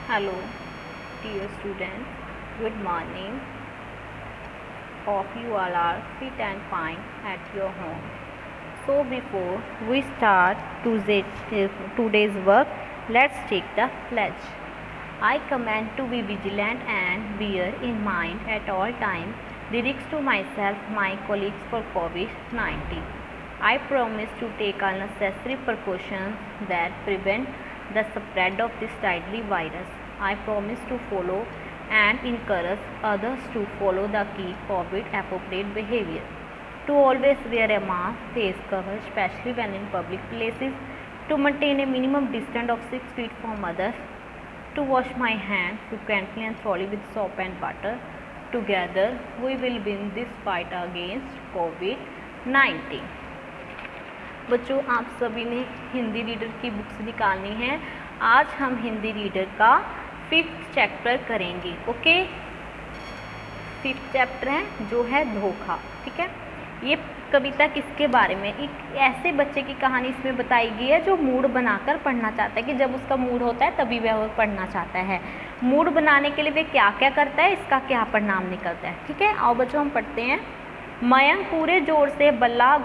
Hello, dear students. Good morning. Hope you all are fit and fine at your home. So before we start today's work, let's take the pledge. I command to be vigilant and bear in mind at all times the risks to myself, my colleagues for COVID-19. I promise to take all necessary precautions that prevent the spread of this deadly virus. I promise to follow and encourage others to follow the key COVID appropriate behavior. To always wear a mask, face cover, especially when in public places, to maintain a minimum distance of 6 feet from others, to wash my hands frequently and thoroughly with soap and water. Together, we will win this fight against COVID-19. बच्चों, आप सभी ने Hindi reader की books निकालनी है। आज हम Hindi reader का 5th चैप्टर करेंगे। ओके, 5th चैप्टर है जो है धोखा। ठीक है, ये कविता किसके बारे में? एक ऐसे बच्चे की कहानी इसमें बताई गई है जो मूड बनाकर पढ़ना चाहता है कि जब उसका मूड होता है तभी वह पढ़ना चाहता है। मूड बनाने के लिए वह क्या क्या करता है, इसका क्या परिणाम निकलता है। ठीक है, आओ बच्चों हम पढ़ते हैं। मयंक पूरे जोर से बल्ला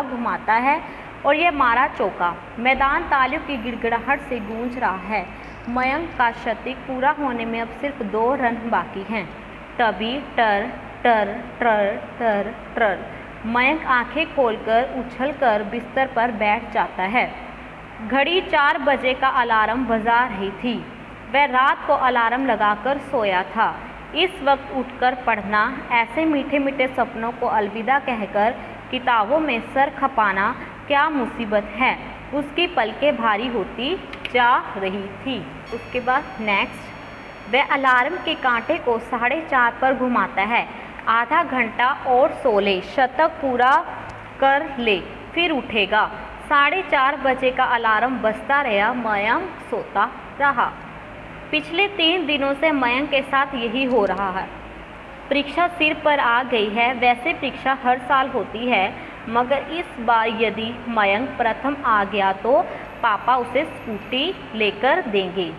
घुमाता है और यह मारा चौका। मैदान तालियों की गिड़गिड़ाहट से गूंज रहा है। मयंक का शतक पूरा होने में अब सिर्फ 2 रन बाकी हैं। तभी टर टर टर टर टर मयंक आंखें खोलकर उछलकर बिस्तर पर बैठ जाता है। घड़ी 4 बजे का अलार्म बजा रही थी। वह रात को अलार्म लगाकर सोया था। इस वक्त उठकर पढ़ना, ऐसे मीठे मीठे सपनों को अलविदा कहकर किताबों में सर खपाना क्या मुसीबत है। उसकी पलकें भारी होती जा रही थी। उसके बाद नेक्स्ट, वह अलार्म के कांटे को 4:30 पर घुमाता है। आधा घंटा और सो ले, शतक पूरा कर ले, फिर उठेगा। 4:30 बजे का अलार्म बजता रहा, मयंक सोता रहा। पिछले 3 दिनों से मयंक के साथ यही हो रहा है। परीक्षा सिर पर आ गई है। वैसे परीक्षा हर साल होती है, मगर इस बार यदि मयंक प्रथम आ गया तो पापा उसे स्कूटी लेकर देंगे।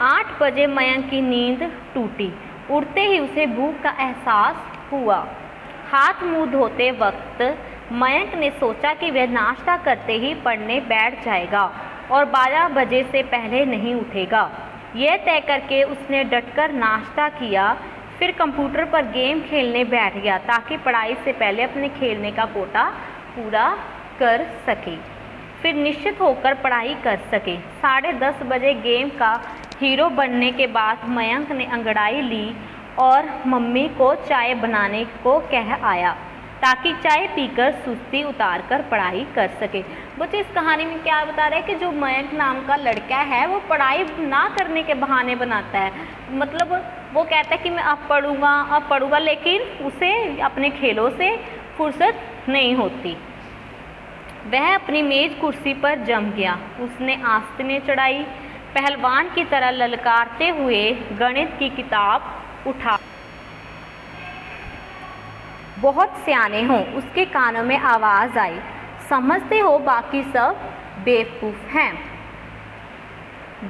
8 बजे मयंक की नींद टूटी। उठते ही उसे भूख का एहसास हुआ। हाथ मुंह धोते वक्त मयंक ने सोचा कि वह नाश्ता करते ही पढ़ने बैठ जाएगा और 12 बजे से पहले नहीं उठेगा। यह तय करके उसने डटकर नाश्ता किया, फिर कंप्यूटर पर गेम खेलने बैठ गया ताकि पढ़ाई से पहले अपने खेलने का कोटा पूरा कर सके, फिर निश्चित होकर पढ़ाई कर सके। 10:30 बजे गेम का हीरो बनने के बाद मयंक ने अंगड़ाई ली और मम्मी को चाय बनाने को कह आया ताकि चाय पीकर सुस्ती उतार कर पढ़ाई कर सके। बच्चे, इस कहानी में क्या बता रहे हैं कि जो मयंक नाम का लड़का है वो पढ़ाई ना करने के बहाने बनाता है। मतलब वो कहता है कि मैं अब पढ़ूंगा, लेकिन उसे अपने खेलों से फुर्सत नहीं होती। वह अपनी मेज कुर्सी पर जम गया। उसने आस्तीनें चढ़ाई। पहलवान की तरह ललकारते हुए गणित की किताब उठा। बहुत सियाने हो, उसके कानों में आवाज़ आई। समझते हो बाकी सब बेवकूफ़ हैं।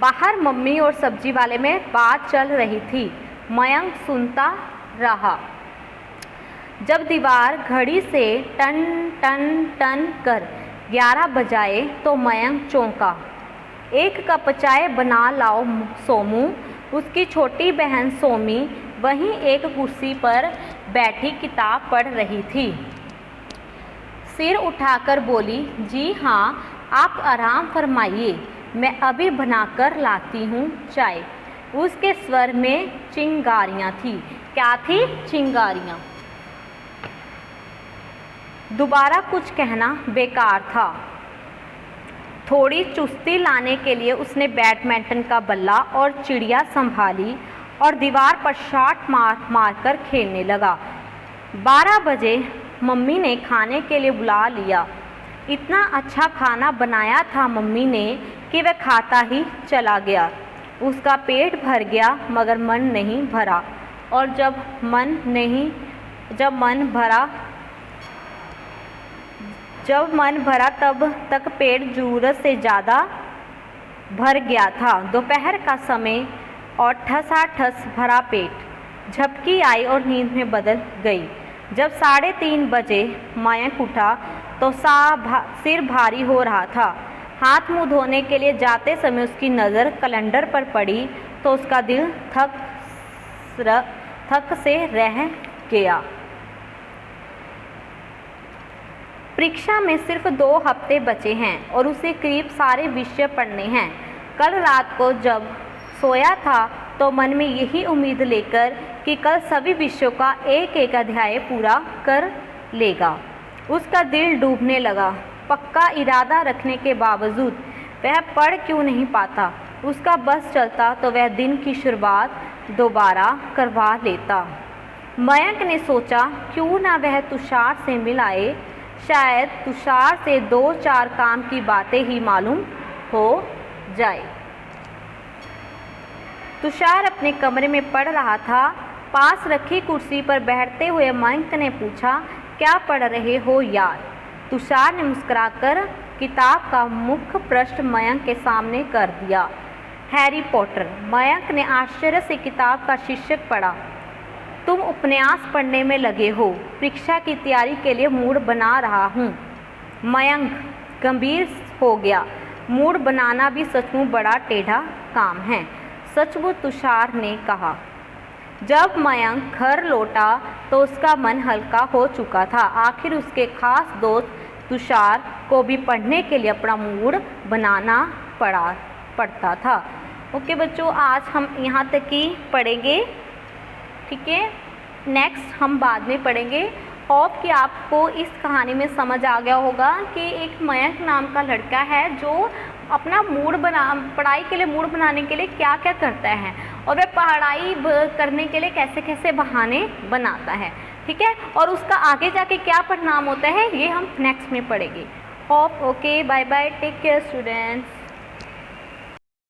बाहर मम्मी और सब्जी वाले में बात चल रही थी। मयंक सुनता रहा। जब दीवार घड़ी से टन टन टन कर 11 बजाए तो मयंक चौंका। 1 कप चाय बना लाओ सोमू। उसकी छोटी बहन सोमी वहीं एक कुर्सी पर बैठी किताब पढ़ रही थी। सिर उठाकर बोली, जी हाँ, आप आराम फरमाइए, मैं अभी बनाकर लाती हूँ चाय। उसके स्वर में चिंगारियाँ थी। क्या थी? चिंगारियाँ। दोबारा कुछ कहना बेकार था। थोड़ी चुस्ती लाने के लिए उसने बैडमिंटन का बल्ला और चिड़िया संभाली और दीवार पर शॉट मार कर खेलने लगा। 12 बजे मम्मी ने खाने के लिए बुला लिया। इतना अच्छा खाना बनाया था मम्मी ने कि वह खाता ही चला गया। उसका पेट भर गया मगर मन नहीं भरा, और जब मन भरा तब तक पेट ज़रूरत से ज़्यादा भर गया था। दोपहर का समय और ठसाठस भरा पेट। झपकी आई और नींद में बदल गई। जब 3:30 बजे मयंक उठा तो सिर भारी हो रहा था। हाथ मुंह धोने के लिए जाते समय उसकी नज़र कैलेंडर पर पड़ी तो उसका दिल थक से रह गया। परीक्षा में सिर्फ 2 हफ्ते बचे हैं और उसे करीब सारे विषय पढ़ने हैं। कल रात को जब सोया था तो मन में यही उम्मीद लेकर कि कल सभी विषयों का एक एक अध्याय पूरा कर लेगा, उसका दिल डूबने लगा। पक्का इरादा रखने के बावजूद वह पढ़ क्यों नहीं पाता। उसका बस चलता तो वह दिन की शुरुआत दोबारा करवा लेता। मयंक ने सोचा क्यों ना वह तुषार से मिल आए, शायद तुषार से 2-4 काम की बातें ही मालूम हो जाए। तुषार अपने कमरे में पढ़ रहा था। पास रखी कुर्सी पर बैठते हुए मयंक ने पूछा, क्या पढ़ रहे हो यार? तुषार ने मुस्कुराकर किताब का मुख्य पृष्ठ मयंक के सामने कर दिया, हैरी पॉटर। मयंक ने आश्चर्य से किताब का शीर्षक पढ़ा। तुम उपन्यास पढ़ने में लगे हो? परीक्षा की तैयारी के लिए मूड बना रहा हूँ। मयंक गंभीर हो गया। मूड बनाना भी सचमुच बड़ा टेढ़ा काम है, सचमुच, तुषार ने कहा। जब मयंक घर लौटा तो उसका मन हल्का हो चुका था। आखिर उसके खास दोस्त तुषार को भी पढ़ने के लिए अपना मूड बनाना पड़ता था। ओके बच्चों, आज हम यहाँ तक ही पढ़ेंगे, ठीक है। नेक्स्ट हम बाद में पढ़ेंगे। होप कि आपको इस कहानी में समझ आ गया होगा कि एक मयंक नाम का लड़का है जो अपना पढ़ाई के लिए मूड बनाने के लिए क्या क्या करता है और वह पढ़ाई करने के लिए कैसे कैसे बहाने बनाता है, ठीक है। और उसका आगे जाके क्या परिणाम होता है ये हम नेक्स्ट में पढ़ेंगे। Hope okay, bye bye, take care students.